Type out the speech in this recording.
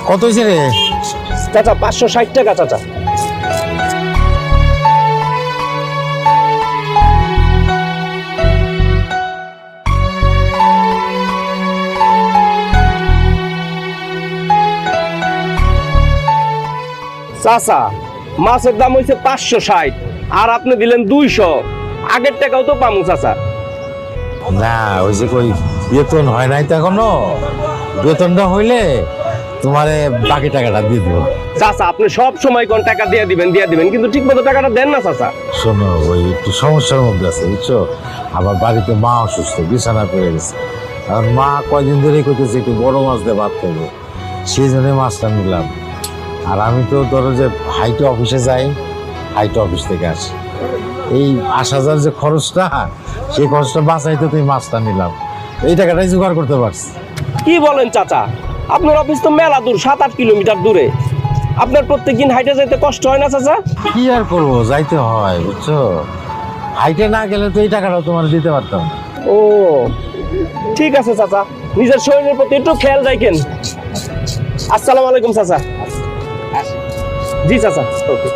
কত হয়েছে রে? চাচা 560 টাকা চাচা। চাচা মাছের দাম হয়েছে 560 আর আপনি দিলেন 200, আগের টাকাও তো পামু চাচা। না ওই যে কই বেতন হয় নাই তো এখনো, বেতনটা হইলে তোমারে বাকি টাকাটা দিয়ে দেবো। চাচা আপনি সব সময় কোন টাকা দিয়ে দিবেন কিন্তু ঠিক মতো টাকাটা দেন না চাচা। শোনো ওই একটু সমস্যার মধ্যে আছে বুঝছো, আমার বাড়িতে মা অসুস্থ, বিছানা পড়ে গেছে। আর মা কয়দিন ধরেই করতেছে একটু বড় মাছ দিয়ে ভাত খাবো, সেই জন্য মাছটা নিলাম। আর আমি তো ধরো যে হাইটে অফিসে যাই, হাইটে অফিস থেকে আসি, এই আসা যাওয়ার যে খরচটা, সেই খরচটা বাঁচাইতে তুমি মাছটা নিলাম, এই টাকাটাই জোগাড় করতে পারছি। কি বলেন চাচা, আপনার অফিস তো মেলা দূর, 7-8 কিলোমিটার দূরে, আপনার প্রত্যেকদিন হাইটে যেতে কষ্ট হয় না চাচা? কি আর করবো, যাইতে হয় বুঝছো, হাইটে না গেলে তো এই টাকাটাও তোমার দিতে পারতাম না। ও ঠিক আছে চাচা, নিজের শরীরের প্রতি একটু খেয়াল রাখেন। আসসালামু আলাইকুম চাচা। জি চাচা, ওকে।